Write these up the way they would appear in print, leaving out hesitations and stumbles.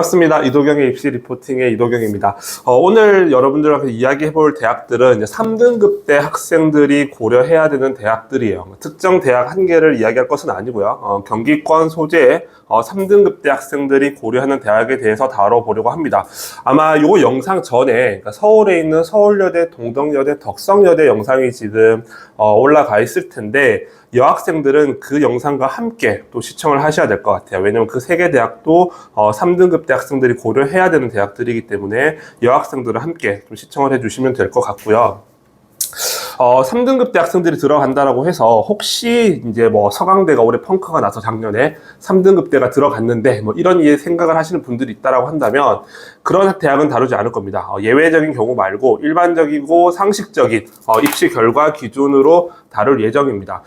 반갑습니다. 이도경의 입시 리포팅의 이도경입니다. 오늘 여러분들과 이야기해볼 대학들은 이제 3등급대 학생들이 고려해야 되는 대학들이에요. 특정 대학 한 개를 이야기할 것은 아니고요. 경기권 소재의 3등급대 학생들이 고려하는 대학에 대해서 다뤄보려고 합니다. 아마 요 영상 전에 그러니까 서울에 있는 서울여대, 동덕여대, 덕성여대 영상이 지금 올라가 있을 텐데 여학생들은 그 영상과 함께 또 시청을 하셔야 될 것 같아요. 왜냐면 그 세 개 대학도 3등급 대학생들이 고려해야 되는 대학들이기 때문에 여학생들은 함께 좀 시청을 해주시면 될 것 같고요. 3등급 대학생들이 들어간다라고 해서 혹시 이제 뭐 서강대가 올해 펑크가 나서 작년에 3등급대가 들어갔는데 뭐 이런 생각을 하시는 분들이 있다라고 한다면 그런 대학은 다루지 않을 겁니다. 예외적인 경우 말고 일반적이고 상식적인 입시 결과 기준으로 다룰 예정입니다.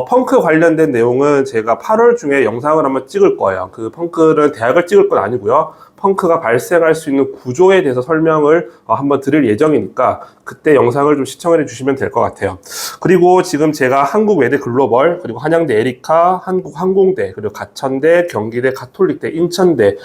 펑크 관련된 내용은 제가 8월 중에 영상을 한번 찍을 거예요. 그 펑크를 대학을 찍을 건 아니고요. 펑크가 발생할 수 있는 구조에 대해서 설명을 한번 드릴 예정이니까 그때 영상을 좀 시청해 주시면 될 것 같아요. 그리고 지금 제가 한국외대 글로벌, 그리고 한양대 에리카, 한국항공대, 그리고 가천대, 경기대, 가톨릭대, 인천대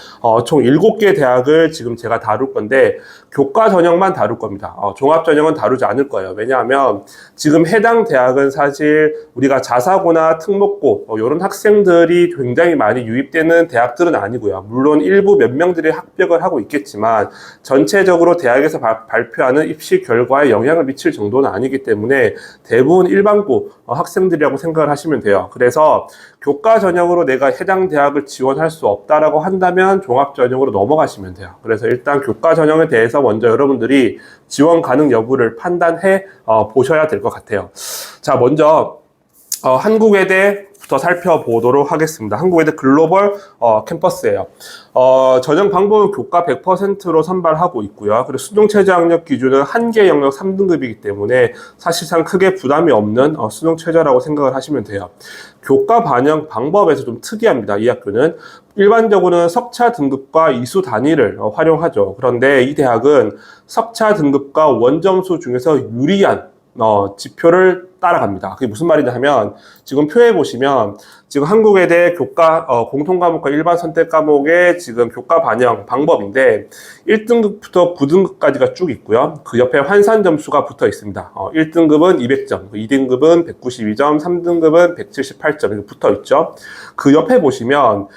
총 7개 대학을 지금 제가 다룰 건데 교과 전형만 다룰 겁니다. 종합 전형은 다루지 않을 거예요. 왜냐하면 지금 해당 대학은 사실 우리가 자사고나 특목고 이런 학생들이 굉장히 많이 유입되는 대학들은 아니고요. 물론 일부 몇 명들이 합격을 하고 있겠지만 전체적으로 대학에서 발표하는 입시 결과에 영향을 미칠 정도는 아니기 때문에 대부분 일반고 학생들이라고 생각을 하시면 돼요. 그래서 교과 전형으로 내가 해당 대학을 지원할 수 없다라고 한다면 종합 전형으로 넘어가시면 돼요. 그래서 일단 교과 전형에 대해서 먼저 여러분들이 지원 가능 여부를 판단해 보셔야 될 것 같아요. 자, 먼저 한국외대부터 살펴보도록 하겠습니다. 한국외대 글로벌 캠퍼스예요. 전형 방법은 교과 100%로 선발하고 있고요. 그리고 수능 최저 학력 기준은 한 개 영역 3등급이기 때문에 사실상 크게 부담이 없는 수능 최저라고 생각을 하시면 돼요. 교과 반영 방법에서 좀 특이합니다. 이 학교는 일반적으로는 석차 등급과 이수 단위를 활용하죠. 그런데 이 대학은 석차 등급과 원점수 중에서 유리한 지표를 따라갑니다. 그게 무슨 말이냐 하면 지금 표에 보시면 지금 한국외대 교과 공통과목과 일반 선택 과목의 지금 교과 반영 방법인데 1등급부터 9등급까지가 쭉 있고요. 그 옆에 환산 점수가 붙어 있습니다. 1등급은 200점, 2등급은 192점, 3등급은 178점 이렇게 붙어 있죠. 그 옆에 보시면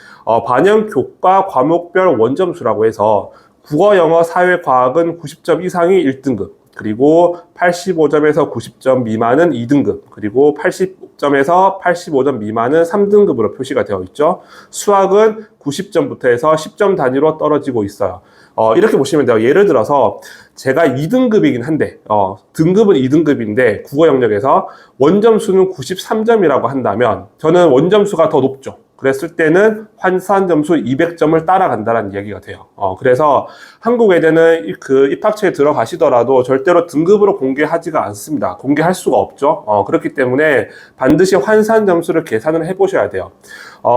반영 교과 과목별 원점수라고 해서 국어, 영어, 사회, 과학은 90점 이상이 1등급, 그리고 85점에서 90점 미만은 2등급, 그리고 80점에서 85점 미만은 3등급으로 표시가 되어 있죠. 수학은 90점부터 해서 10점 단위로 떨어지고 있어요. 이렇게 보시면 돼요. 예를 들어서 제가 2등급이긴 한데 등급은 2등급인데 국어 영역에서 원점수는 93점이라고 한다면 저는 원점수가 더 높죠. 그랬을 때는 환산 점수 200점을 따라간다는 이야기가 돼요. 그래서 한국외대는 그 입학처에 들어가시더라도 절대로 등급으로 공개하지가 않습니다. 공개할 수가 없죠. 그렇기 때문에 반드시 환산 점수를 계산을 해보셔야 돼요.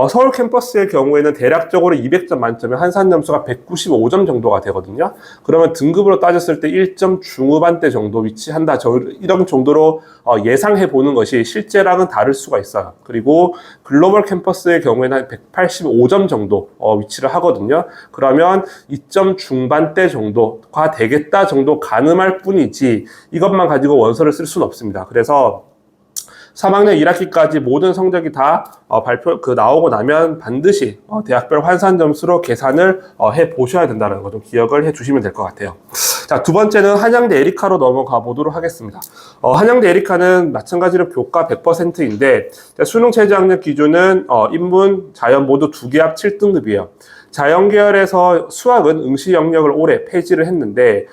서울 캠퍼스의 경우에는 대략적으로 200점 만점에 환산 점수가 195점 정도가 되거든요. 그러면 등급으로 따졌을 때 1점 중후반대 정도 위치한다. 이런 정도로 예상해 보는 것이 실제랑은 다를 수가 있어요. 그리고 글로벌 캠퍼스의 경우에는 한 185점 정도 위치를 하거든요. 그러면 2점 중반대 정도가 되겠다 정도 가늠할 뿐이지 이것만 가지고 원서를 쓸 수는 없습니다. 그래서 3학년 1학기까지 모든 성적이 다 나오고 나면 반드시 대학별 환산 점수로 계산을 해 보셔야 된다는 거 좀 기억을 해 주시면 될 것 같아요. 자, 두 번째는 한양대 에리카로 넘어가 보도록 하겠습니다. 한양대 에리카는 마찬가지로 교과 100%인데 수능 최저 학력 기준은 인문, 자연 모두 2개 합 7등급이에요. 자연계열에서 수학은 응시 영역을 올해 폐지를 했는데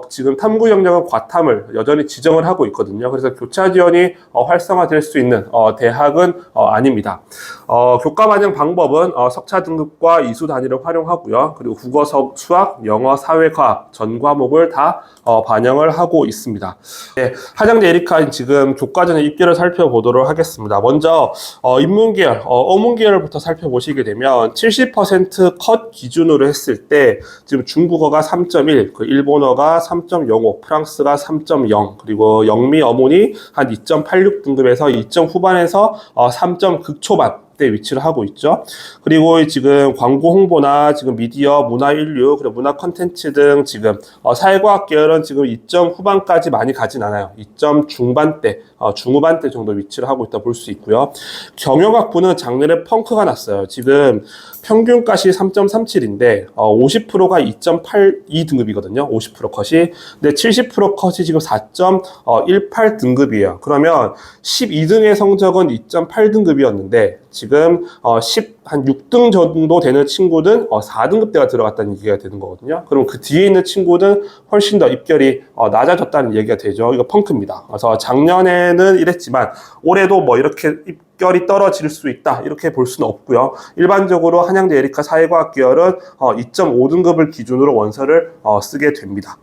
지금 탐구 영역은 과탐을 여전히 지정을 하고 있거든요. 그래서 교차 지원이 활성화될 수 있는 대학은 아닙니다. 교과 반영 방법은 석차 등급과 이수 단위를 활용하고요. 그리고 국어, 수학, 영어, 사회, 과학 전 과목을 다 반영을 하고 있습니다. 네, 한양대 에리카 지금 교과 전형 입결을 살펴보도록 하겠습니다. 먼저 인문계열, 어문계열부터 살펴보시게 되면 70% 컷 기준으로 했을 때 지금 중국어가 3.1, 그 일본어가 3.05, 프랑스가 3.0, 그리고 영미 어문이 한 2.86 등급에서 2점 후반에서 3점 극초반 2등급대에 위치를 하고 있죠. 그리고 지금 광고 홍보나 지금 미디어, 문화 인류, 그리고 문화 콘텐츠 등 지금 사회과학 계열은 지금 2점 후반까지 많이 가진 않아요. 2점 중반대, 중후반대 정도 위치를 하고 있다 볼 수 있고요. 경영학부는 작년에 펑크가 났어요. 지금 평균값이 3.37인데 50%가 2.82등급이거든요. 50% 컷이. 근데 70% 컷이 지금 4.18등급이에요. 그러면 12등의 성적은 2.8등급이었는데 지금 한 6등 정도 되는 친구는 4등급대가 들어갔다는 얘기가 되는 거거든요. 그럼 그 뒤에 있는 친구는 훨씬 더 입결이 낮아졌다는 얘기가 되죠. 이거 펑크입니다. 그래서 작년에는 이랬지만 올해도 뭐 이렇게 입결이 떨어질 수 있다 이렇게 볼 수는 없고요. 일반적으로 한양대 에리카 사회과학 계열은 2.5등급을 기준으로 원서를 쓰게 됩니다.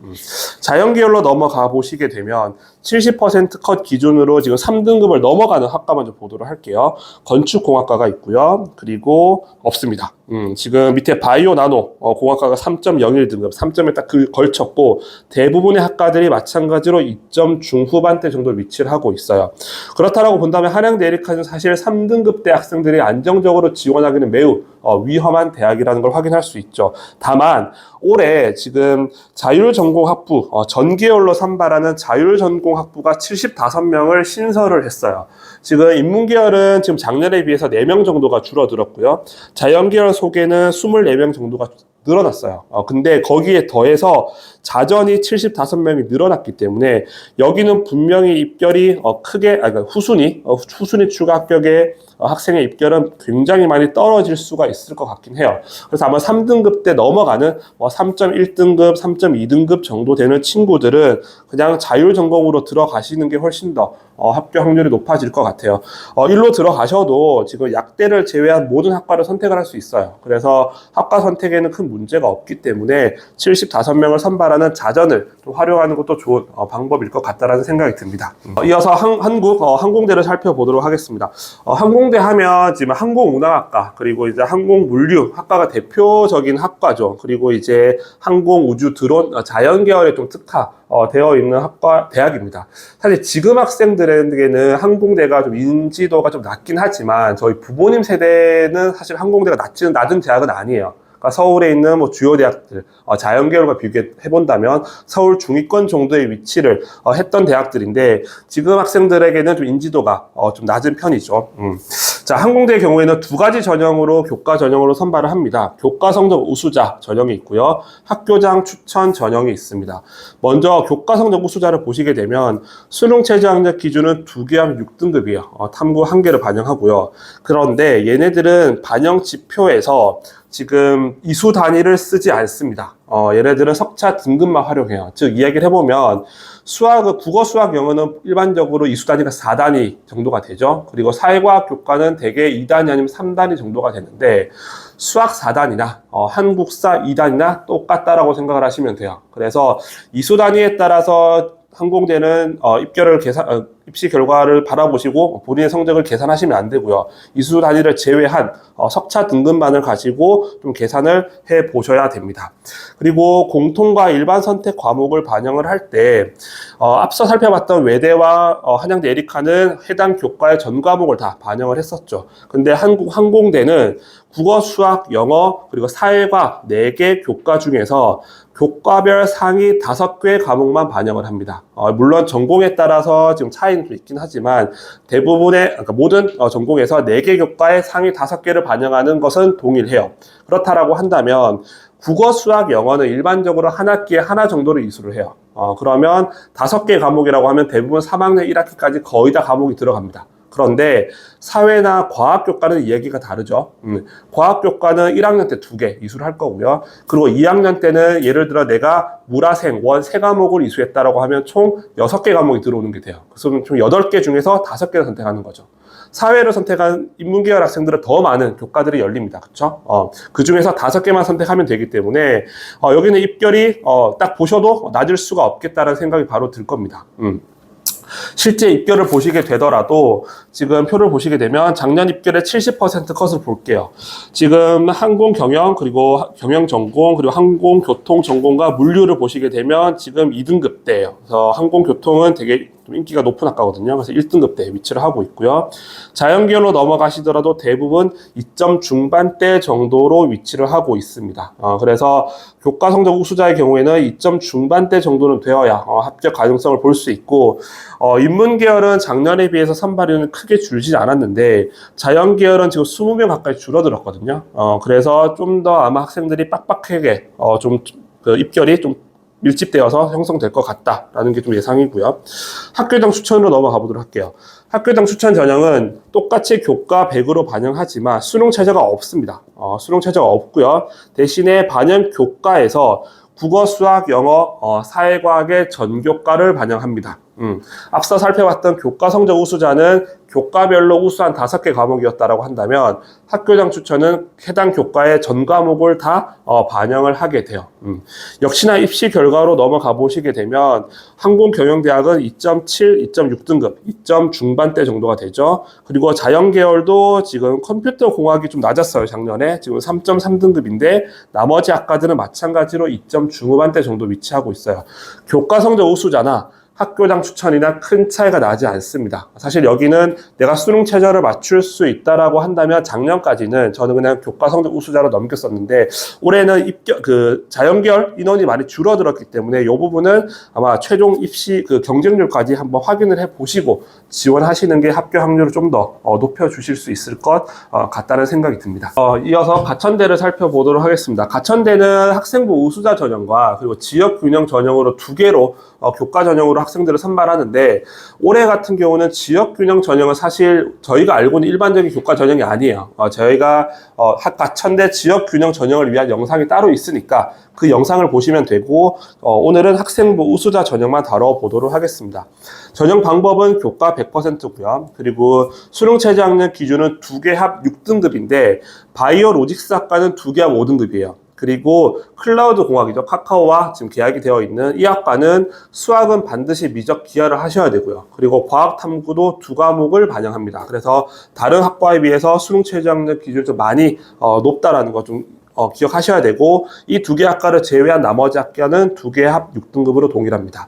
자연계열로 넘어가 보시게 되면 70%컷 기준으로 지금 3등급을 넘어가는 학과만 좀 보도록 할게요. 건축공학과가 있고요. 그리고 없습니다. 지금 밑에 바이오 나노 공학과가 3.01등급, 3점에 딱 걸쳤고 대부분의 학과들이 마찬가지로 2점 중후반대 정도 위치를 하고 있어요. 그렇다고 본다면 한양대 에리카는 사실 3등급대 학생들이 안정적으로 지원하기는 매우 위험한 대학이라는 걸 확인할 수 있죠. 다만 올해 지금 자율전공학부 전계열로 선발하는 자율전공학부가 75명을 신설을 했어요. 지금 인문계열은 지금 작년에 비해서 4명 정도가 줄어들었고요. 자연계열 속에는 24명 정도가 늘어났어요. 근데 거기에 더해서 자전이 75명이 늘어났기 때문에 여기는 분명히 입결이 크게, 그러니까 후순위 추가 합격의 학생의 입결은 굉장히 많이 떨어질 수가 있을 것 같긴 해요. 그래서 아마 3등급 때 넘어가는 3.1등급, 3.2등급 정도 되는 친구들은 그냥 자율전공으로 들어가시는 게 훨씬 더 합격 확률이 높아질 것 같아요. 일로 들어가셔도 지금 약대를 제외한 모든 학과를 선택을 할 수 있어요. 그래서 학과 선택에는 큰 문제가 없기 때문에 75명을 선발하는 자전을 좀 활용하는 것도 좋은 방법일 것 같다라는 생각이 듭니다. 이어서 한국 항공대를 살펴보도록 하겠습니다. 항공대 하면 지금 항공운항학과 그리고 이제 항공물류학과가 대표적인 학과죠. 그리고 이제 항공우주 드론 자연계열에 좀 특화 되어 있는 대학입니다. 사실 지금 학생들에게는 항공대가 좀 인지도가 좀 낮긴 하지만 저희 부모님 세대는 사실 항공대가 낮은 대학은 아니에요. 그러니까 서울에 있는 주요 대학들, 자연계열과 비교해본다면 서울 중위권 정도의 위치를 했던 대학들인데 지금 학생들에게는 좀 인지도가 좀 낮은 편이죠. 자, 항공대의 경우에는 2가지 전형으로 교과 전형으로 선발을 합니다. 교과 성적 우수자 전형이 있고요. 학교장 추천 전형이 있습니다. 먼저 교과 성적 우수자를 보시게 되면 수능 최저 학력 기준은 2개 하면 6등급이에요. 탐구 1개를 반영하고요. 그런데 얘네들은 반영 지표에서 지금 이수 단위를 쓰지 않습니다. 얘네들은 석차 등급만 활용해요. 즉 이야기를 해보면 국어, 수학, 영어는 일반적으로 이수 단위가 4단위 정도가 되죠. 그리고 사회과학 교과는 대개 2단위 아니면 3단위 정도가 되는데 수학 4단위나 한국사 2단위나 똑같다라고 생각을 하시면 돼요. 그래서 이수 단위에 따라서 항공대는 입시 결과를 바라보시고 본인의 성적을 계산하시면 안 되고요. 이수 단위를 제외한 석차 등급만을 가지고 좀 계산을 해 보셔야 됩니다. 그리고 공통과 일반 선택 과목을 반영을 할 때 앞서 살펴봤던 외대와 한양대 에리카는 해당 교과의 전 과목을 다 반영을 했었죠. 근데 한국 항공대는 국어, 수학, 영어, 그리고 사회과학 4개 교과 중에서 교과별 상위 5개 과목만 반영을 합니다. 물론 전공에 따라서 지금 차이는 좀 있긴 하지만 그러니까 모든 전공에서 4개 교과의 상위 5개를 반영하는 것은 동일해요. 그렇다라고 한다면 국어, 수학, 영어는 일반적으로 한 학기에 하나 정도를 이수를 해요. 그러면 5개 과목이라고 하면 대부분 3학년 1학기까지 거의 다 과목이 들어갑니다. 그런데 사회나 과학교과는 이야기가 다르죠. 과학교과는 1학년 때 2개 이수를 할 거고요. 그리고 2학년 때는 예를 들어 내가 물화생, 원 3과목을 이수했다라고 하면 총 6개 과목이 들어오는 게 돼요. 그래서 총 8개 중에서 5개를 선택하는 거죠. 사회를 선택한 인문계열 학생들은 더 많은 교과들이 열립니다. 그쵸? 그 중에서 5개만 선택하면 되기 때문에, 여기는 입결이, 딱 보셔도 낮을 수가 없겠다는 생각이 바로 들 겁니다. 실제 입결을 보시게 되더라도 지금 표를 보시게 되면 작년 입결의 70% 컷을 볼게요. 지금 항공경영 그리고 경영전공 그리고 항공교통 전공과 물류를 보시게 되면 지금 2등급대예요. 그래서 항공교통은 되게 좀 인기가 높은 학과거든요. 그래서 1등급대에 위치를 하고 있고요. 자연계열로 넘어가시더라도 대부분 2점 중반대 정도로 위치를 하고 있습니다. 그래서 교과 성적 우수자의 경우에는 2점 중반대 정도는 되어야 합격 가능성을 볼 수 있고, 인문계열은 작년에 비해서 선발인은 크게 줄지 않았는데 자연계열은 지금 20명 가까이 줄어들었거든요. 그래서 좀 더 아마 학생들이 빡빡하게 그 입결이 좀 밀집되어서 형성될 것 같다라는 게 좀 예상이고요. 학교당 추천으로 넘어가 보도록 할게요. 학교당 추천 전형은 똑같이 교과 100으로 반영하지만 수능 최저가 없습니다. 수능 최저가 없고요. 대신에 반영 교과에서 국어, 수학, 영어, 사회과학의 전교과를 반영합니다. 앞서 살펴봤던 교과 성적 우수자는 교과별로 우수한 5개 과목이었다라고 한다면 학교당 추천은 해당 교과의 전 과목을 다 반영을 하게 돼요. 역시나 입시 결과로 넘어가 보시게 되면 항공경영대학은 2.7, 2.6등급, 2점 중반대 정도가 되죠. 그리고 자연계열도 지금 컴퓨터공학이 좀 낮았어요. 작년에. 지금 3.3등급인데 나머지 학과들은 마찬가지로 2점 중후반대 정도 위치하고 있어요. 교과 성적 우수자나 학교당 추천이나 큰 차이가 나지 않습니다. 사실 여기는 내가 수능 최저를 맞출 수 있다라고 한다면 작년까지는 저는 그냥 교과 성적 우수자로 넘겼었는데 올해는 자연계열 인원이 많이 줄어들었기 때문에 이 부분은 아마 최종 입시 경쟁률까지 한번 확인을 해 보시고 지원하시는 게 합격 확률을 좀 더 높여 주실 수 있을 것 같다는 생각이 듭니다. 이어서 가천대를 살펴보도록 하겠습니다. 가천대는 학생부 우수자 전형과 그리고 지역 균형 전형으로 두 개로 교과 전형으로 학생들을 선발하는데 올해 같은 경우는 지역균형 전형은 사실 저희가 알고 있는 일반적인 교과 전형이 아니에요. 저희가 가천대 지역균형 전형을 위한 영상이 따로 있으니까 그 영상을 보시면 되고 오늘은 학생부 우수자 전형만 다뤄보도록 하겠습니다. 전형 방법은 교과 100%고요. 그리고 수능 최저학년 기준은 2개 합 6등급인데 바이오 로직스 학과는 2개 합 5등급이에요. 그리고 클라우드 공학이죠. 카카오와 지금 계약이 되어 있는 이 학과는 수학은 반드시 미적 기하를 하셔야 되고요. 그리고 과학 탐구도 2과목을 반영합니다. 그래서 다른 학과에 비해서 수능 최저학년 기준이 좀 많이 높다라는 거 좀 기억하셔야 되고 이 2개 학과를 제외한 나머지 학과는 2개 합 6등급으로 동일합니다.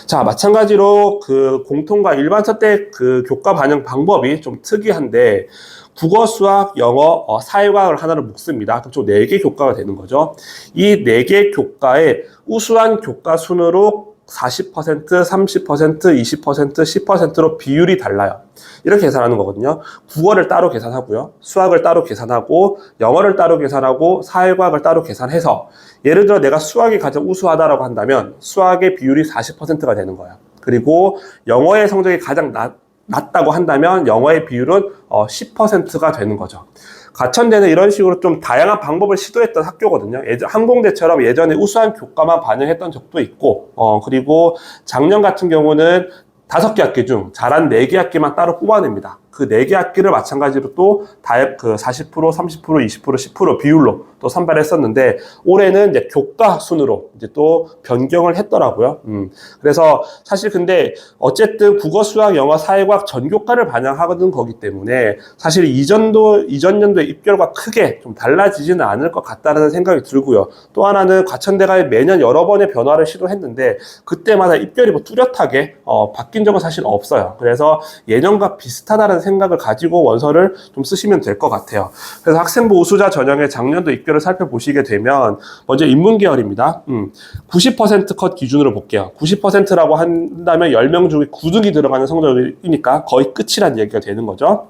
자, 마찬가지로 그 공통과 일반 서대 그 교과 반영 방법이 좀 특이한데 국어, 수학, 영어, 사회과학을 하나를 묶습니다. 그럼 총 4개 교과가 되는 거죠. 이 4개 교과의 우수한 교과 순으로 40%, 30%, 20%, 10%로 비율이 달라요. 이렇게 계산하는 거거든요. 국어를 따로 계산하고요. 수학을 따로 계산하고 영어를 따로 계산하고 사회과학을 따로 계산해서 예를 들어 내가 수학이 가장 우수하다라고 한다면 수학의 비율이 40%가 되는 거예요. 그리고 영어의 성적이 가장 낮다고 한다면 영어의 비율은 10%가 되는 거죠. 가천대는 이런 식으로 좀 다양한 방법을 시도했던 학교거든요. 항공대처럼 예전에 우수한 교과만 반영했던 적도 있고 그리고 작년 같은 경우는 5개 학기 중 잘한 4개 학기만 따로 뽑아냅니다. 그 4개 학기를 마찬가지로 또 그 40%, 30%, 20%, 10% 비율로 또 선발했었는데 올해는 이제 교과 순으로 이제 또 변경을 했더라고요. 그래서 사실 근데 어쨌든 국어, 수학, 영어, 사회과학 전교과를 반영하는 거기 때문에 사실 이전 연도의 입결과 크게 좀 달라지지는 않을 것 같다는 생각이 들고요. 또 하나는 가천대가 매년 여러 번의 변화를 시도했는데 그때마다 입결이 뭐 뚜렷하게 바뀐 적은 사실 없어요. 그래서 예년과 비슷하다는 생각을 가지고 원서를 좀 쓰시면 될 것 같아요. 그래서 학생부 우수자 전형의 작년도 입결을 살펴보시게 되면 먼저 인문계열입니다. 90% 컷 기준으로 볼게요. 90%라고 한다면 10명 중에 9등이 들어가는 성적이니까 거의 끝이란 얘기가 되는 거죠.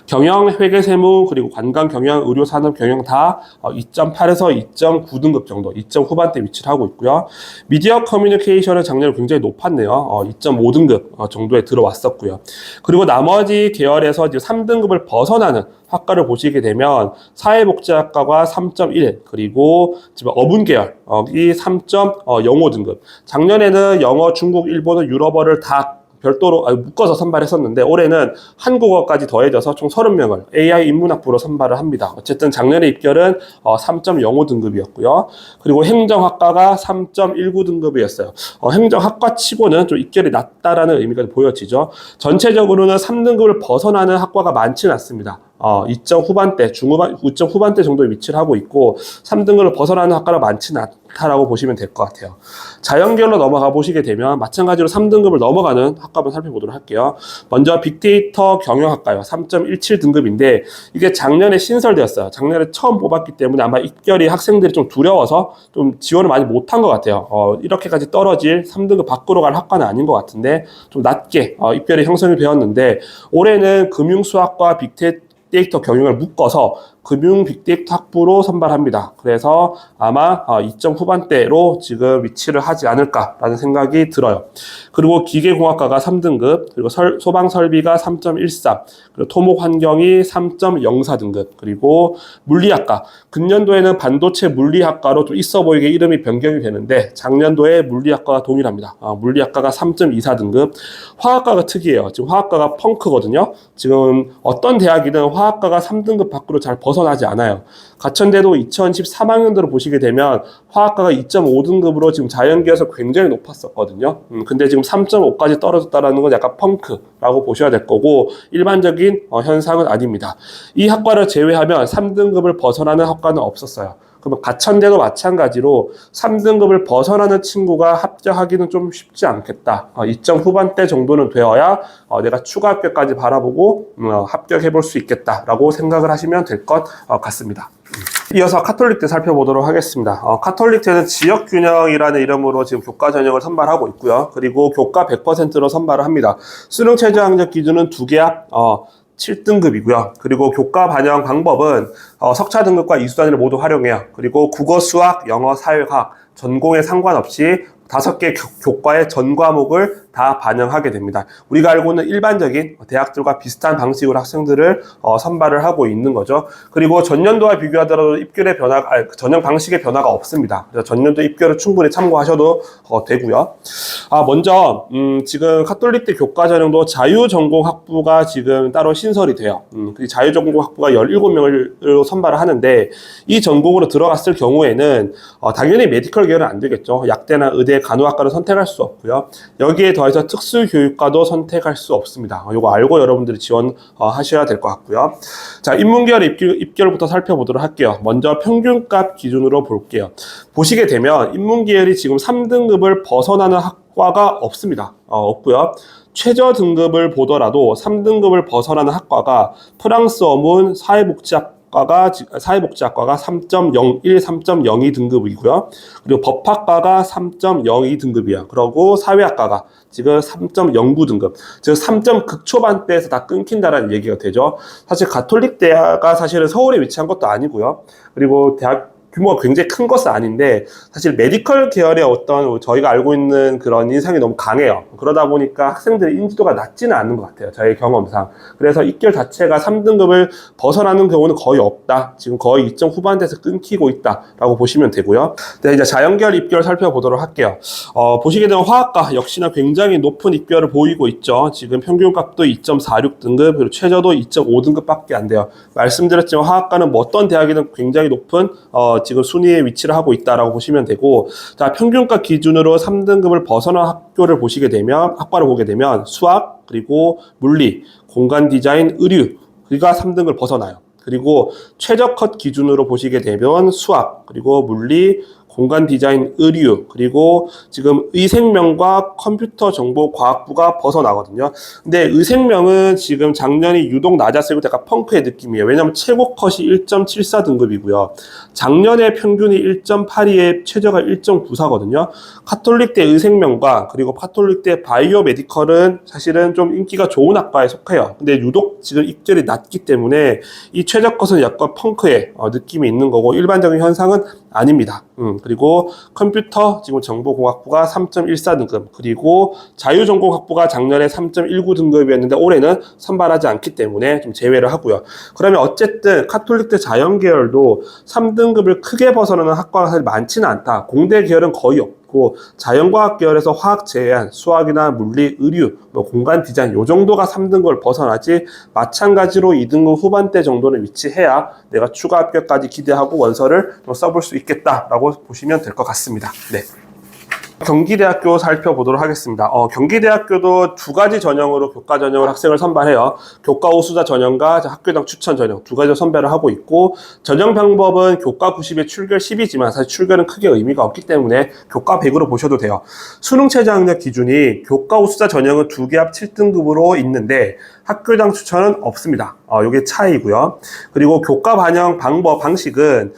경영, 회계, 세무, 그리고 관광, 경영, 의료, 산업, 경영 다 2.8에서 2.9등급 정도, 2점 후반대 위치를 하고 있고요. 미디어 커뮤니케이션은 작년에 굉장히 높았네요. 2.5등급 정도에 들어왔었고요. 그리고 나머지 계열에서 이제 3등급을 벗어나는 학과를 보시게 되면 사회복지학과가 3.1, 그리고 지금 어문계열 이 3.05등급. 작년에는 영어, 중국, 일본어, 유럽어를 다 별도로 묶어서 선발했었는데 올해는 한국어까지 더해져서 총 30명을 AI 인문학부로 선발을 합니다. 어쨌든 작년에 입결은 3.05등급이었고요. 그리고 행정학과가 3.19등급이었어요. 행정학과 치고는 좀 입결이 낮다라는 의미가 보여지죠. 전체적으로는 3등급을 벗어나는 학과가 많지는 않습니다. 2점 후반대, 2점 후반대 정도의 위치를 하고 있고 3등급을 벗어나는 학과가 많지는 좋다라고 보시면 될 것 같아요. 자연계열로 넘어가 보시게 되면 마찬가지로 3등급을 넘어가는 학과 한번 살펴보도록 할게요. 먼저 빅데이터 경영학과요. 3.17등급인데 이게 작년에 신설되었어요. 작년에 처음 뽑았기 때문에 아마 입결이 학생들이 좀 두려워서 좀 지원을 많이 못한 것 같아요. 이렇게까지 떨어질 3등급 밖으로 갈 학과는 아닌 것 같은데 좀 낮게 입결이 형성이 되었는데 올해는 금융수학과 빅데이터 경영을 묶어서 금융 빅데이터 학부로 선발합니다. 그래서 아마 2점 후반대로 지금 위치를 하지 않을까라는 생각이 들어요. 그리고 기계공학과가 3등급, 그리고 소방설비가 3.13, 그리고 토목환경이 3.04등급, 그리고 물리학과. 금년도에는 반도체 물리학과로 좀 있어 보이게 이름이 변경이 되는데 작년도에 물리학과가 동일합니다. 물리학과가 3.24등급. 화학과가 특이해요. 지금 화학과가 펑크거든요. 지금 어떤 대학이든 화학과가 3등급 밖으로 잘 벗어나지 않아요. 가천대도 2013학년도로 보시게 되면 화학과가 2.5등급으로 지금 자연계에서 굉장히 높았었거든요. 근데 지금 3.5까지 떨어졌다는 건 약간 펑크라고 보셔야 될 거고 일반적인 현상은 아닙니다. 이 학과를 제외하면 3등급을 벗어나는 학과는 없었어요. 그러면 가천대도 마찬가지로 3등급을 벗어나는 친구가 합격하기는 좀 쉽지 않겠다. 2점 후반대 정도는 되어야 내가 추가 합격까지 바라보고 합격해 볼 수 있겠다라고 생각을 하시면 될 것 같습니다. 이어서 카톨릭대 살펴보도록 하겠습니다. 카톨릭대는 지역균형이라는 이름으로 지금 교과 전형을 선발하고 있고요. 그리고 교과 100%로 선발을 합니다. 수능 최저 학력 기준은 2개 합 7등급이고요. 그리고 교과 반영 방법은 석차 등급과 이수단위를 모두 활용해요. 그리고 국어, 수학, 영어, 사회과학 전공에 상관없이 5개 교과의 전 과목을 다 반영하게 됩니다. 우리가 알고 있는 일반적인 대학들과 비슷한 방식으로 학생들을 선발을 하고 있는 거죠. 그리고 전년도와 비교하더라도 입결의 전형 방식의 변화가 없습니다. 그래서 전년도 입결을 충분히 참고하셔도 되고요. 먼저 지금 카톨릭대 교과 전형도 자유전공학부가 지금 따로 신설이 돼요. 자유전공학부가 17명을 선발을 하는데 이 전공으로 들어갔을 경우에는 당연히 메디컬 계열은 안 되겠죠. 약대나 의대, 간호학과를 선택할 수 없고요. 여기에 더해서 특수교육과도 선택할 수 없습니다. 이거 알고 여러분들이 지원하셔야 될 것 같고요. 자, 인문계열 입결부터 살펴보도록 할게요. 먼저 평균값 기준으로 볼게요. 보시게 되면 인문계열이 지금 3등급을 벗어나는 학과가 없습니다. 없고요. 최저 등급을 보더라도 3등급을 벗어나는 학과가 프랑스 어문 사회복지학과가 3.01, 3.02 등급이고요. 그리고 법학과가 3.02 등급이야. 그리고 사회학과가 지금 3.09 등급. 즉 3점 극초반대에서 다 끊긴다라는 얘기가 되죠. 사실 가톨릭대가 사실은 서울에 위치한 것도 아니고요. 그리고 대학 규모가 굉장히 큰 것은 아닌데 사실 메디컬 계열의 어떤 저희가 알고 있는 그런 인상이 너무 강해요. 그러다 보니까 학생들의 인지도가 낮지는 않은 것 같아요. 저의 경험상. 그래서 입결 자체가 3등급을 벗어나는 경우는 거의 없다. 지금 거의 2점 후반대에서 끊기고 있다라고 보시면 되고요. 네, 이제 자연계열 입결 살펴보도록 할게요. 보시게 되면 화학과 역시나 굉장히 높은 입결을 보이고 있죠. 지금 평균값도 2.46 등급, 그리고 최저도 2.5등급밖에 안 돼요. 말씀드렸지만 화학과는 뭐 어떤 대학이든 굉장히 높은 지금 순위에 위치를 하고 있다라고 보시면 되고, 자, 평균값 기준으로 3등급을 벗어난 학과를 보게 되면 수학, 그리고 물리, 공간 디자인, 의류, 그리고 3등급을 벗어나요. 그리고 최저 컷 기준으로 보시게 되면 수학, 그리고 물리, 공간 디자인, 의류, 그리고 지금 의생명과 컴퓨터 정보 과학부가 벗어나거든요. 근데 의생명은 지금 작년이 유독 낮았어요. 약간 펑크의 느낌이에요. 왜냐면 최고 컷이 1.74 등급이고요. 작년에 평균이 1.82에 최저가 1.94거든요. 카톨릭대 의생명과 그리고 카톨릭대 바이오메디컬은 사실은 좀 인기가 좋은 학과에 속해요. 근데 유독 지금 입결이 낮기 때문에 이 최저 컷은 약간 펑크의 느낌이 있는 거고 일반적인 현상은 아닙니다. 그리고 컴퓨터 지금 정보공학부가 3.14 등급, 그리고 자유전공학부가 작년에 3.19 등급이었는데 올해는 선발하지 않기 때문에 좀 제외를 하고요. 그러면 어쨌든 카톨릭대 자연계열도 3등급을 크게 벗어나는 학과가 사실 많지는 않다. 공대 계열은 거의 없고 자연과학 계열에서 화학 제외한 수학이나 물리, 의류, 공간 디자인 요 정도가 3등급을 벗어나지 마찬가지로 2등급 후반대 정도는 위치해야 내가 추가 합격까지 기대하고 원서를 써볼 수 있겠다라고 보시면 될 것 같습니다. 네. 경기대학교 살펴보도록 하겠습니다. 경기대학교도 두 가지 전형으로 교과 전형을 학생을 선발해요. 교과 우수자 전형과 학교당 추천 전형 두 가지로 선별을 하고 있고, 전형 방법은 교과 90에 출결 10이지만 사실 출결은 크게 의미가 없기 때문에 교과 100으로 보셔도 돼요. 수능 최저 학력 기준이 교과 우수자 전형은 2개 합 7등급으로 있는데 학교당 추천은 없습니다. 이게 차이고요. 그리고 교과 반영 방식은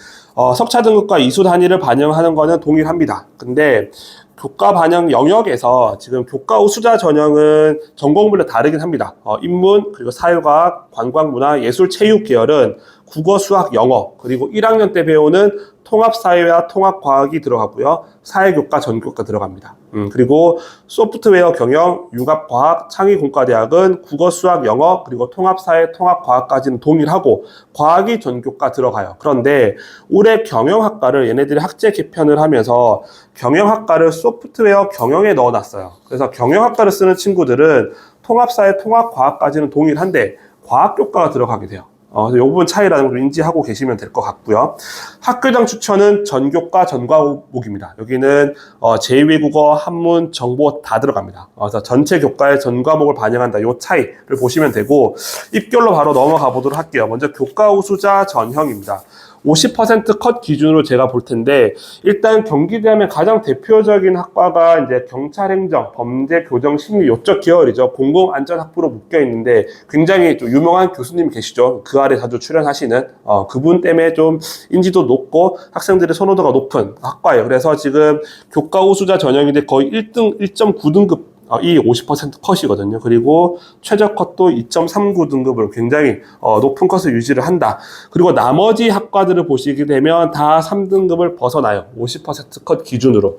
석차 등급과 이수 단위를 반영하는 거는 동일합니다. 근데 교과 반영 영역에서 지금 교과 우수자 전형은 전공별로 다르긴 합니다. 인문, 그리고 사회과학, 관광문화, 예술, 체육 계열은 국어, 수학, 영어, 그리고 1학년 때 배우는 통합사회와 통합과학이 들어가고요. 사회교과, 전교과 들어갑니다. 그리고 소프트웨어 경영, 융합과학, 창의공과대학은 국어, 수학, 영어, 그리고 통합사회, 통합과학까지는 동일하고 과학이 전교과 들어가요. 그런데 올해 경영학과를 얘네들이 학제 개편을 하면서 경영학과를 소프트웨어 경영에 넣어놨어요. 그래서 경영학과를 쓰는 친구들은 통합사회, 통합과학까지는 동일한데 과학교과가 들어가게 돼요. 이 부분 차이라는 걸 인지하고 계시면 될 것 같고요. 학교당 추천은 전교과 전과목입니다. 여기는 제2외국어, 한문, 정보 다 들어갑니다. 그래서 전체 교과의 전과목을 반영한다. 이 차이를 보시면 되고, 입결로 바로 넘어가 보도록 할게요. 먼저 교과 우수자 전형입니다. 50% 컷 기준으로 제가 볼 텐데, 일단 경기대하면 가장 대표적인 학과가 이제 경찰행정, 범죄, 교정, 심리 요쪽 계열이죠. 공공안전학부로 묶여 있는데 굉장히 좀 유명한 교수님 계시죠. 그 아래 자주 출연하시는 그분 때문에 좀 인지도 높고 학생들의 선호도가 높은 학과예요. 그래서 지금 교과 우수자 전형인데 거의 1등 1.9등급 이 50% 컷이거든요. 그리고 최저 컷도 2.39 등급으로 굉장히 높은 컷을 유지를 한다. 그리고 나머지 학과들을 보시게 되면 다 3등급을 벗어나요. 50% 컷 기준으로.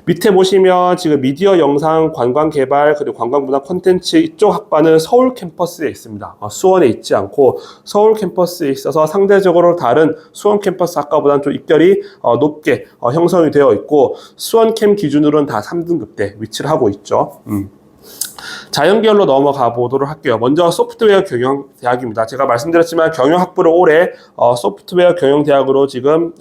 밑에 보시면 지금 미디어 영상 관광 개발 그리고 관광문화 콘텐츠 이쪽 학과는 서울 캠퍼스에 있습니다. 수원에 있지 않고 서울 캠퍼스에 있어서 상대적으로 다른 수원 캠퍼스 학과보다는 좀 입결이 높게 형성이 되어 있고, 수원 캠 기준으로는 다 3등급대 위치를 하고 있죠. 자연계열로 넘어가 보도록 할게요. 먼저 소프트웨어 경영대학입니다. 제가 말씀드렸지만 경영학부를 올해 소프트웨어 경영대학으로 지금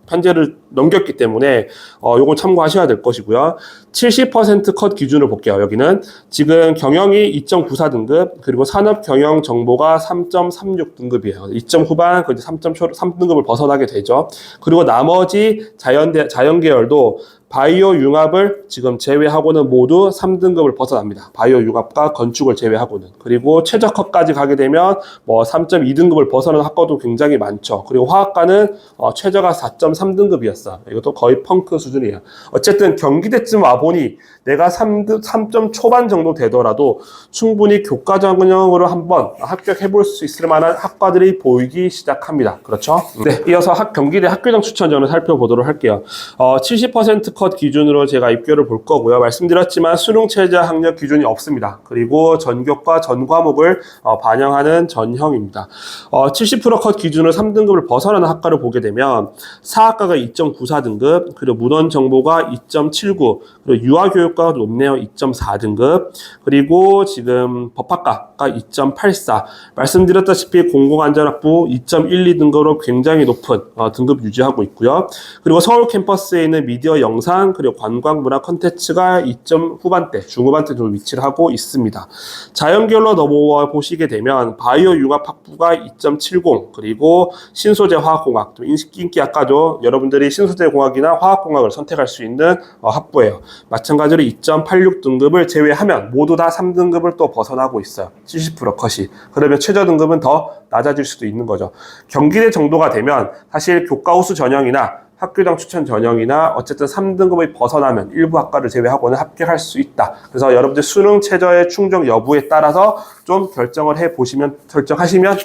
편제를 넘겼기 때문에 요건 참고하셔야 될 것이고요. 70% 컷 기준을 볼게요. 여기는 지금 경영이 2.94등급, 그리고 산업경영정보가 3.36등급이에요. 2점 후반, 3등급을 벗어나게 되죠. 그리고 나머지 자연계열도 바이오 융합을 지금 제외하고는 모두 3등급을 벗어납니다. 바이오 융합과 건축을 제외하고는. 그리고 최저컷까지 가게 되면 3.2등급을 벗어나는 학과도 굉장히 많죠. 그리고 화학과는 최저가 4.3등급이었어. 이것도 거의 펑크 수준이에요. 어쨌든 경기대쯤 와보니 내가 3점 초반 정도 되더라도 충분히 교과 전형으로 한번 합격해볼 수 있을 만한 학과들이 보이기 시작합니다. 그렇죠? 네, 이어서 경기대 학교당 추천전을 살펴보도록 할게요. 70% 컷 기준으로 제가 입결을 볼 거고요. 말씀드렸지만 수능 최저 학력 기준이 없습니다. 그리고 전교과 전 과목을 반영하는 전형입니다. 70%컷 기준으로 3등급을 벗어나는 학과를 보게 되면 사학과가 2.94등급, 그리고 문헌정보가 2.79, 그리고 유아교육과가 높네요. 2.4등급, 그리고 지금 법학과가 2.84, 말씀드렸다시피 공공안전학부 2.12등급으로 굉장히 높은 등급 유지하고 있고요. 그리고 서울 캠퍼스에 있는 미디어 영상 그리고 관광문화 콘텐츠가 2점 후반대, 중후반대 정도 위치를 하고 있습니다. 자연계열로 넘어와 보시게 되면 바이오 융합학부가 2.70, 그리고 신소재 화학공학, 또 인기학과죠. 여러분들이 신소재 공학이나 화학공학을 선택할 수 있는 학부예요. 마찬가지로 2.86 등급을 제외하면 모두 다 3등급을 또 벗어나고 있어요. 70% 컷이. 그러면 최저 등급은 더 낮아질 수도 있는 거죠. 경기대 정도가 되면 사실 교과 우수 전형이나 학교당 추천 전형이나 어쨌든 3등급을 벗어나면 일부 학과를 제외하고는 합격할 수 있다. 그래서 여러분들 수능 최저의 충족 여부에 따라서 좀 결정하시면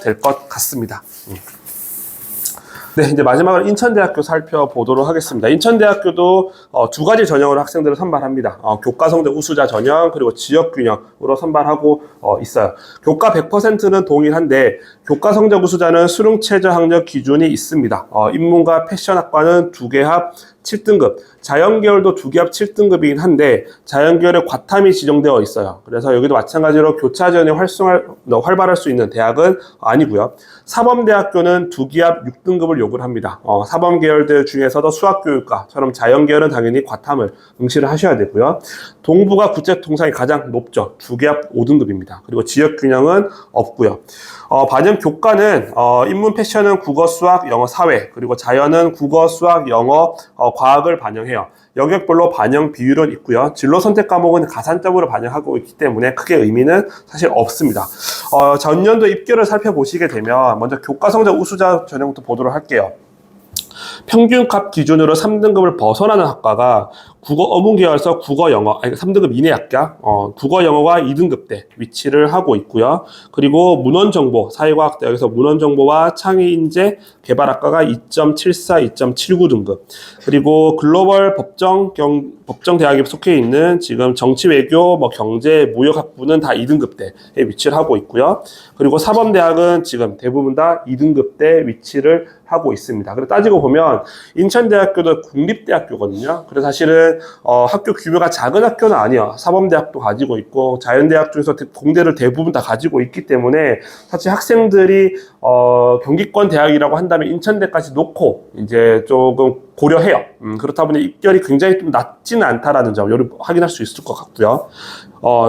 될 것 같습니다. 네, 이제 마지막으로 인천대학교 살펴보도록 하겠습니다. 인천대학교도 두 가지 전형으로 학생들을 선발합니다. 교과 성적 우수자 전형, 그리고 지역균형으로 선발하고 있어요. 교과 100%는 동일한데 교과 성적 우수자는 수능 최저 학력 기준이 있습니다. 인문과 패션학과는 2개 합 7등급, 자연계열도 두 개 합 7등급이긴 한데 자연계열에 과탐이 지정되어 있어요. 그래서 여기도 마찬가지로 교차 지원이 활발할 수 있는 대학은 아니고요. 사범대학교는 두 개 합 6등급을 요구를 합니다. 사범계열들 중에서도 수학교육과처럼 자연계열은 당연히 과탐을 응시를 하셔야 되고요. 동부가 국제통상이 가장 높죠. 두 개 합 5등급입니다. 그리고 지역균형은 없고요. 반면 교과는 인문 패션은 국어, 수학, 영어, 사회, 그리고 자연은 국어, 수학, 영어, 과학을 반영해요. 영역별로 반영 비율은 있고요. 진로 선택 과목은 가산점으로 반영하고 있기 때문에 크게 의미는 사실 없습니다. 전년도 입결을 살펴보시게 되면 먼저 교과 성적 우수자 전형부터 보도록 할게요. 평균값 기준으로 3등급을 벗어나는 학과가 국어 어문 계열서 국어 영어 3등급 이내 학과 국어 영어가 2등급대 위치를 하고 있고요. 그리고 문헌정보 사회과학대학에서 문헌정보와 창의인재 개발학과가 2.74, 2.79등급 그리고 글로벌 법정대학에 속해 있는 지금 정치외교, 경제, 무역학부는 다 2등급대에 위치를 하고 있고요. 그리고 사범대학은 지금 대부분 다 2등급대 위치를 하고 있습니다. 그래서 따지고 보면 인천대학교도 국립대학교거든요. 그래서 사실은 학교 규모가 작은 학교는 아니에요. 사범대학도 가지고 있고 자연대학 중에서 공대를 대부분 다 가지고 있기 때문에 사실 학생들이 경기권 대학이라고 한다면 인천대까지 놓고 이제 조금 고려해요. 그렇다 보니 입결이 굉장히 좀 낮지는 않다라는 점 여러분 확인할 수 있을 것 같고요.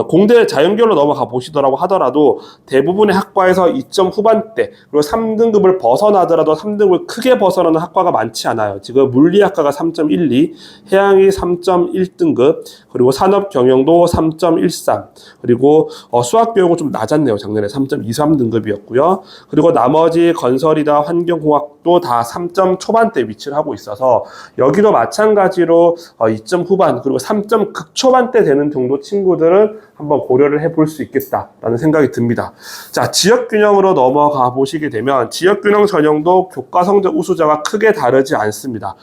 공대 자연계열로 넘어가 보시더라고 하더라도 대부분의 학과에서 2점 후반대 그리고 3등급을 벗어나더라도 3등급을 크게 벗어나는 학과가 많지 않아요. 지금 물리학과가 3.12, 해양이 3.1등급, 그리고 산업경영도 3.13, 그리고 수학교육은 좀 낮았네요. 작년에 3.23등급이었고요. 그리고 나머지 건설이나 환경공학도 다 3점 초반대 위치를 하고 있어서 여기도 마찬가지로 2점 후반 그리고 3점 극초반대 되는 정도 친구들은 한번 고려를 해볼 수 있겠다라는 생각이 듭니다. 자, 지역균형으로 넘어가 보시게 되면 지역균형 전형도 교과 성적 우수자가 크게 다르지 않습니다.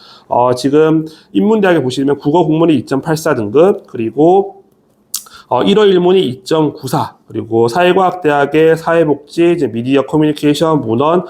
지금 인문대학에 보시면 국어 국문이 2.84등급 그리고 1호 1문이 2.94 그리고 사회과학대학의 사회복지, 이제 미디어 커뮤니케이션, 문헌,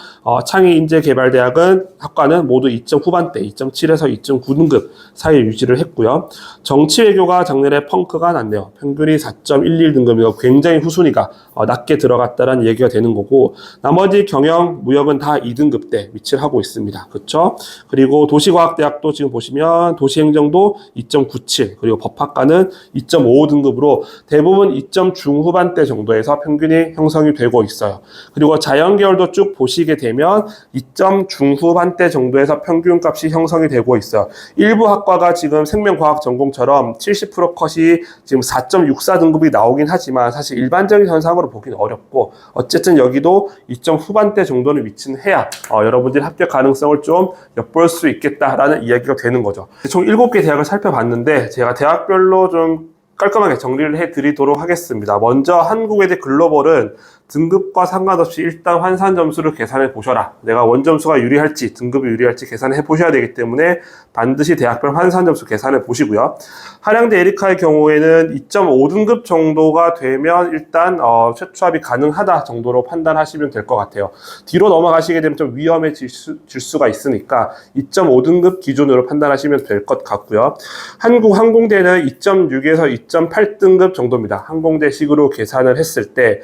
창의인재개발대학은 학과는 모두 2점 후반대, 2.7에서 2.9등급 사이에 유지를 했고요. 정치외교가 작년에 펑크가 났네요. 평균이 4.11등급이고 굉장히 후순위가 낮게 들어갔다는 얘기가 되는 거고 나머지 경영, 무역은 다 2등급대 위치를 하고 있습니다. 그렇죠? 그리고 도시과학대학도 지금 보시면 도시행정도 2.97 그리고 법학과는 2.55등급으로 대부분 2점 중후반대 정도에서 평균이 형성이 되고 있어요. 그리고 자연계열도 쭉 보시게 되면 2점 중후반대 정도에서 평균값이 형성이 되고 있어요. 일부 학과가 지금 생명과학 전공처럼 70% 컷이 지금 4.64등급이 나오긴 하지만 사실 일반적인 현상으로 보기는 어렵고 어쨌든 여기도 2점 후반대 정도는 위치는 해야 여러분들이 합격 가능성을 좀 엿볼 수 있겠다라는 이야기가 되는 거죠. 총 7개 대학을 살펴봤는데 제가 대학별로 좀 깔끔하게 정리를 해드리도록 하겠습니다. 먼저 한국외대 글로벌은 등급과 상관없이 일단 환산 점수를 계산해 보셔라. 내가 원점수가 유리할지 등급이 유리할지 계산해 보셔야 되기 때문에 반드시 대학별 환산 점수 계산해 보시고요. 한양대 에리카의 경우에는 2.5등급 정도가 되면 일단 최초합이 가능하다 정도로 판단하시면 될 것 같아요. 뒤로 넘어가시게 되면 좀 위험해질 수가 있으니까 2.5등급 기준으로 판단하시면 될 것 같고요. 항공대는 2.6에서 2.8등급 정도입니다. 항공대식으로 계산을 했을 때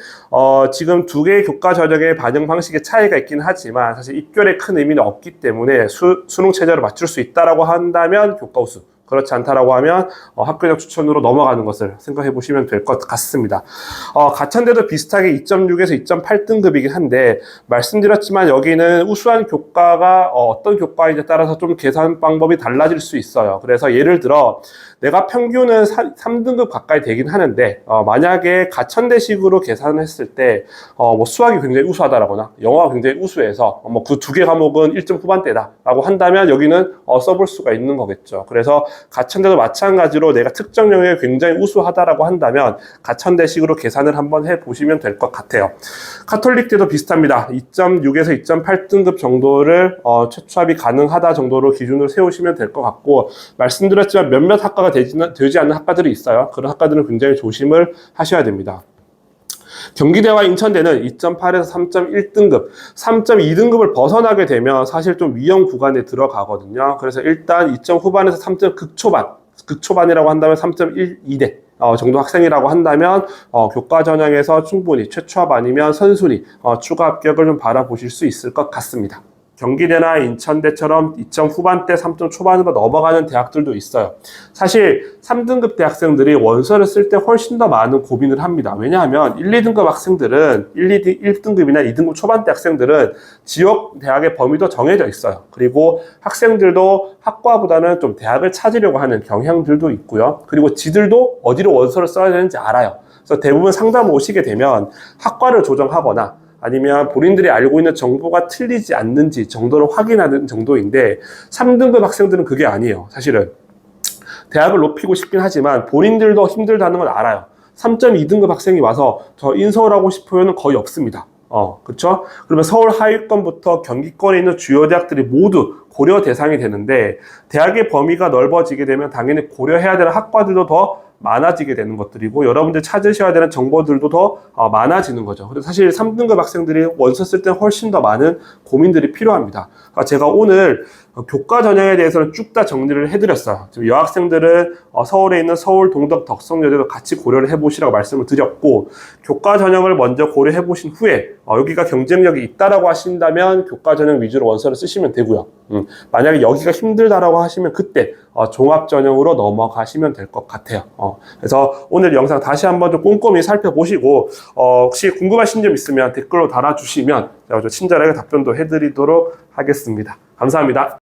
지금 두 개의 교과 전형의 반영 방식의 차이가 있긴 하지만 사실 입결에 큰 의미는 없기 때문에 수능 체제로 맞출 수 있다라고 한다면 교과 우수, 그렇지 않다라고 하면 학교적 추천으로 넘어가는 것을 생각해 보시면 될 것 같습니다. 가천대도 비슷하게 2.6에서 2.8등급이긴 한데 말씀드렸지만 여기는 우수한 교과가 어떤 교과인지에 따라서 좀 계산 방법이 달라질 수 있어요. 그래서 예를 들어 내가 평균은 3등급 가까이 되긴 하는데 만약에 가천대식으로 계산을 했을 때 수학이 굉장히 우수하다라거나 영어가 굉장히 우수해서 그 두 개 과목은 1점 후반대다라고 한다면 여기는 써볼 수가 있는 거겠죠. 그래서 가천대도 마찬가지로 내가 특정 영역에 굉장히 우수하다라고 한다면 가천대식으로 계산을 한번 해보시면 될 것 같아요. 카톨릭대도 비슷합니다. 2.6에서 2.8등급 정도를 최초합이 가능하다 정도로 기준으로 세우시면 될 것 같고 말씀드렸지만 몇몇 학과가 되지 않는 학과들이 있어요. 그런 학과들은 굉장히 조심을 하셔야 됩니다. 경기대와 인천대는 2.8에서 3.1등급, 3.2등급을 벗어나게 되면 사실 좀 위험 구간에 들어가거든요. 그래서 일단 2점 후반에서 3점 극초반이라고 한다면 3.12대 정도 학생이라고 한다면 교과 전형에서 충분히 최초합 아니면 선순위 추가 합격을 좀 바라보실 수 있을 것 같습니다. 경기대나 인천대처럼 2점 후반대, 3점 초반으로 넘어가는 대학들도 있어요. 사실 3등급 대학생들이 원서를 쓸 때 훨씬 더 많은 고민을 합니다. 왜냐하면 1, 2등급 학생들은 1등급이나 2등급 초반대 학생들은 지역 대학의 범위도 정해져 있어요. 그리고 학생들도 학과보다는 좀 대학을 찾으려고 하는 경향들도 있고요. 그리고 지들도 어디로 원서를 써야 되는지 알아요. 그래서 대부분 상담 오시게 되면 학과를 조정하거나 아니면 본인들이 알고 있는 정보가 틀리지 않는지 정도를 확인하는 정도인데 3등급 학생들은 그게 아니에요. 사실은 대학을 높이고 싶긴 하지만 본인들도 힘들다는 걸 알아요. 3.2등급 학생이 와서 저 인서울하고 싶어요는 거의 없습니다. 그렇죠? 그러면 서울 하위권부터 경기권에 있는 주요 대학들이 모두 고려 대상이 되는데 대학의 범위가 넓어지게 되면 당연히 고려해야 되는 학과들도 더 많아지게 되는 것들이고 여러분들 찾으셔야 되는 정보들도 더 많아지는 거죠. 그래서 사실 3등급 학생들이 원서 쓸 때 훨씬 더 많은 고민들이 필요합니다. 제가 오늘 교과 전형에 대해서는 쭉 다 정리를 해드렸어요. 지금 여학생들은 서울에 있는 서울, 동덕, 덕성여대도 같이 고려를 해보시라고 말씀을 드렸고 교과 전형을 먼저 고려해 보신 후에 여기가 경쟁력이 있다라고 하신다면 교과 전형 위주로 원서를 쓰시면 되고요. 만약에 여기가 힘들다라고 하시면 그때 종합 전형으로 넘어가시면 될 것 같아요. 그래서 오늘 영상 다시 한번 좀 꼼꼼히 살펴보시고 혹시 궁금하신 점 있으면 댓글로 달아주시면 제가 좀 친절하게 답변도 해드리도록 하겠습니다. 감사합니다.